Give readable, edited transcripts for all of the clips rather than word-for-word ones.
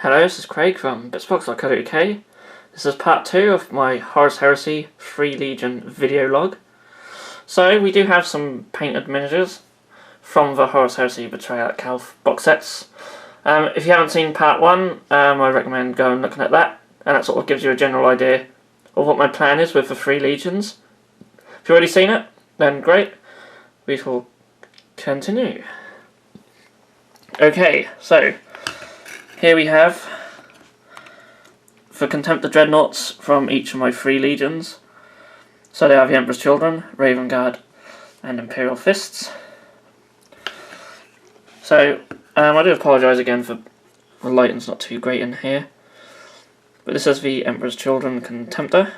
Hello, this is Craig from bitsbox.co.uk. This is part 2 of my Horus Heresy Free Legion video log. So, we do have some painted miniatures from the Horus Heresy Betrayal at Calth box sets. If you haven't seen part 1, I recommend going and looking at that, and that sort of gives you a general idea of what my plan is with the Free Legions. If you've already seen it, then great. We will continue. Okay, so here we have the contemptor dreadnoughts from each of my Free Legions. So they have the Emperor's Children, Raven Guard, and Imperial Fists. So I do apologise again for the lighting's not too great in here, but this is the Emperor's Children contemptor.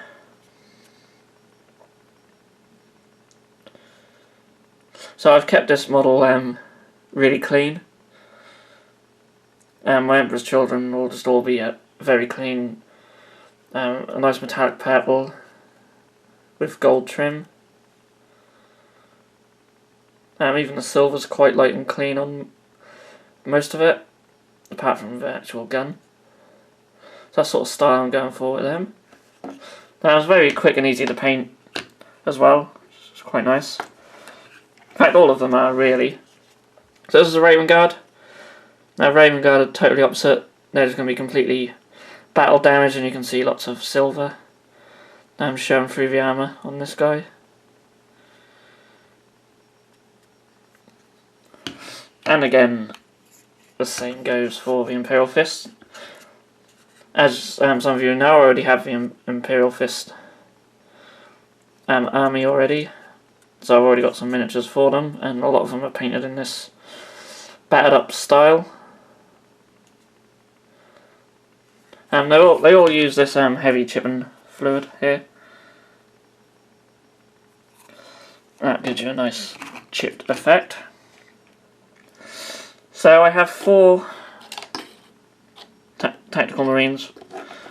So I've kept this model really clean. My Emperor's Children will just all be very clean, a nice metallic purple with gold trim. Even the silver's quite light and clean on most of it, apart from the actual gun. So that's sort of style I'm going for with them. Now it's very quick and easy to paint as well, it's quite nice. In fact, all of them are really. So this is a Raven Guard. Now Raven Guard are totally opposite. They're just going to be completely battle damage, and you can see lots of silver showing through the armour on this guy. And again, the same goes for the Imperial Fist. As some of you know, I already have the Imperial Fist army already. So I've already got some miniatures for them, and a lot of them are painted in this battered up style. They all use this heavy chipping fluid here. That gives you a nice chipped effect. So I have 4 tactical marines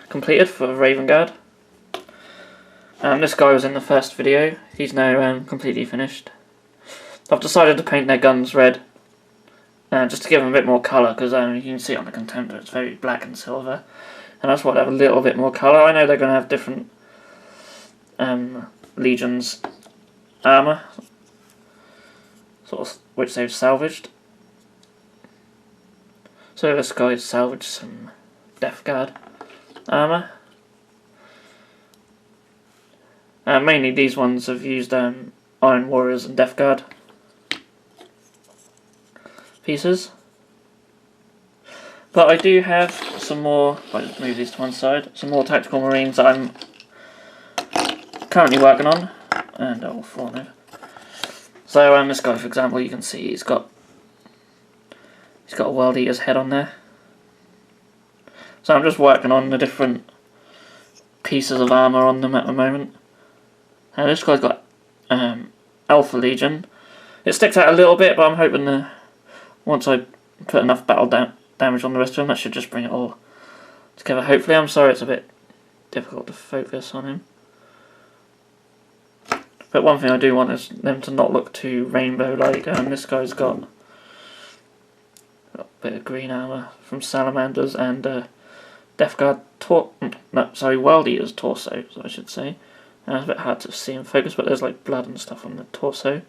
completed for Raven Guard. This guy was in the first video. He's now completely finished. I've decided to paint their guns red, just to give them a bit more colour, because you can see on the contemptor it's very black and silver. And that's why I have a little bit more colour. I know they're going to have different legions armour, sort of, which they've salvaged. So this guy's salvaged some Death Guard armour. Mainly these ones have used Iron Warriors and Death Guard pieces. But I do have some more, if I just move these to one side, some more tactical marines that I'm currently working on, and I will fall over. So this guy, for example, you can see he's got a World Eater's head on there. So I'm just working on the different pieces of armour on them at the moment. And this guy's got Alpha Legion. It sticks out a little bit, but I'm hoping that once I put enough battle damage on the rest of them, that should just bring it all together. Hopefully, I'm sorry it's a bit difficult to focus on him. But one thing I do want is them to not look too rainbow-like. This guy's got a bit of green armour from Salamanders and Death Guard World Eater's torso, I should say. It's a bit hard to see in focus, but there's like blood and stuff on the torso.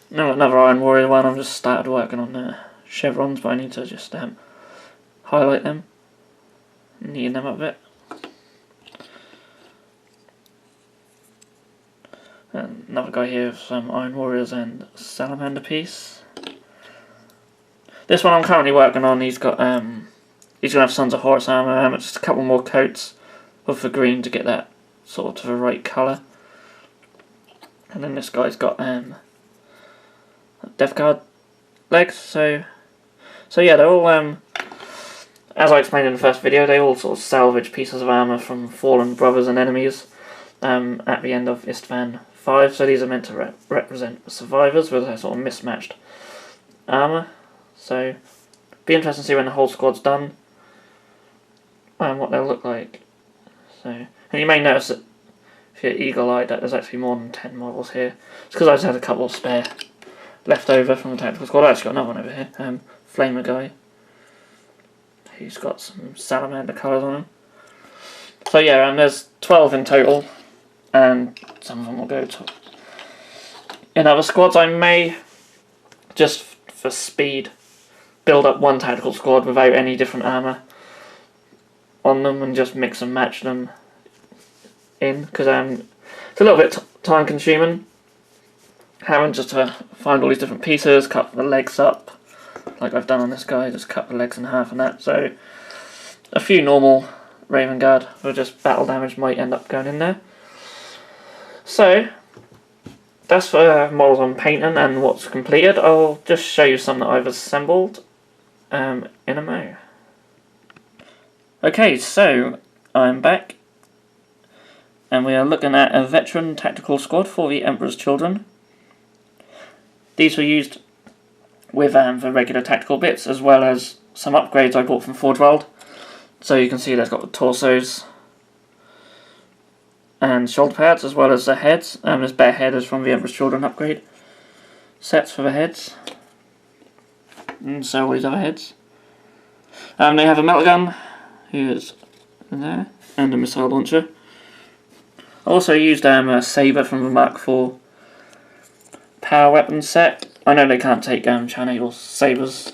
Now another Iron Warrior one. I've just started working on the chevrons, but I need to just highlight them, neaten them up a bit. And another guy here with some Iron Warriors and Salamander piece. This one I'm currently working on. He's got he's gonna have Sons of Horus armor. Just a couple more coats of the green to get that sort of the right colour. And then this guy's got Death Guard legs. So yeah, they're all as I explained in the first video, they all sort of salvage pieces of armour from fallen brothers and enemies at the end of Istvan 5. So these are meant to represent the survivors with their sort of mismatched armour. So be interesting to see when the whole squad's done what they'll look like. So, and you may notice that if you're eagle-eyed that there's actually more than 10 models here. It's because I just had a couple spare left over from the tactical squad. I actually got another one over here. flamer guy. He's got some salamander colours on him. So yeah, and there's 12 in total, and some of them will go to in other squads. I may, just for speed, build up one tactical squad without any different armour on them and just mix and match them in, because it's a little bit time consuming having just to find all these different pieces, cut the legs up like I've done on this guy, just cut the legs in half and that. So a few normal Raven Guard or just battle damage might end up going in there. So that's for models I'm painting and what's completed. I'll just show you some that I've assembled in a mo. Okay, so I'm back and we are looking at a veteran tactical squad for the Emperor's Children. These were used with the regular tactical bits as well as some upgrades I bought from Forge World. So you can see that's got the torsos and shoulder pads as well as the heads. There's bare headers from the Emperor's Children upgrade sets for the heads. And so all these other heads. They have a metal gun, who's in there, and a missile launcher. I also used a saber from the Mark IV power weapon set. I know they can't take China sabers,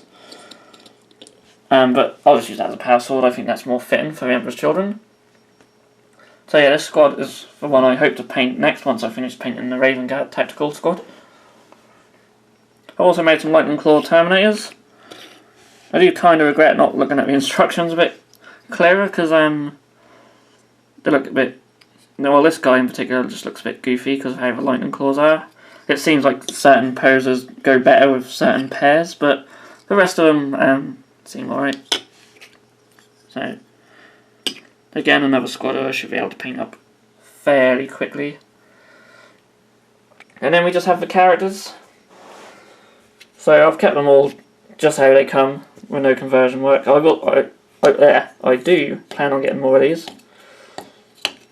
but I'll just use that as a power sword. I think that's more fitting for the Emperor's Children. So yeah, this squad is the one I hope to paint next once I finish painting the Raven Guard tactical squad. I also made some Lightning Claw Terminators. I do kind of regret not looking at the instructions a bit clearer, because they look a bit... Well, this guy in particular just looks a bit goofy because of how the Lightning Claws are. It seems like certain poses go better with certain pairs, but the rest of them seem alright. So, again, another squad I should be able to paint up fairly quickly. And then we just have the characters. So I've kept them all just how they come, with no conversion work. I do plan on getting more of these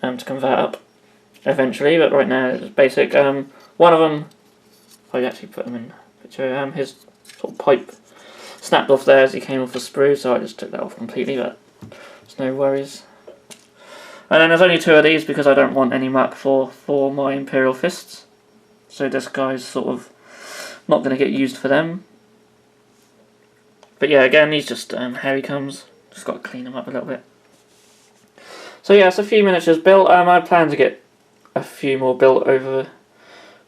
to convert up eventually, but right now it's basic. One of them, I actually put them in a picture, his sort of pipe snapped off there as he came off the sprue, so I just took that off completely, but there's no worries. And then there's only 2 of these because I don't want any Mark IV for my Imperial Fists, so this guy's sort of not going to get used for them. But yeah, again, he's just how he comes, just got to clean him up a little bit. So yeah, it's a few miniatures built. I plan to get a few more built over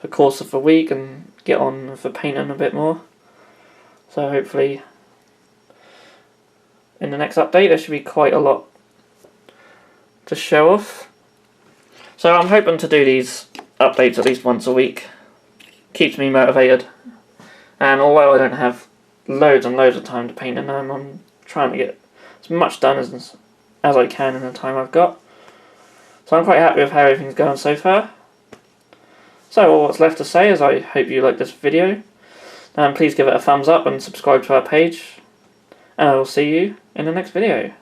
the course of the week and get on for painting a bit more. So hopefully in the next update there should be quite a lot to show off. So I'm hoping to do these updates at least once a week. Keeps me motivated. And although I don't have loads and loads of time to paint in them, I'm trying to get as much done as I can in the time I've got. So I'm quite happy with how everything's going so far. So all what's left to say is I hope you like this video. Please give it a thumbs up and subscribe to our page. And I will see you in the next video.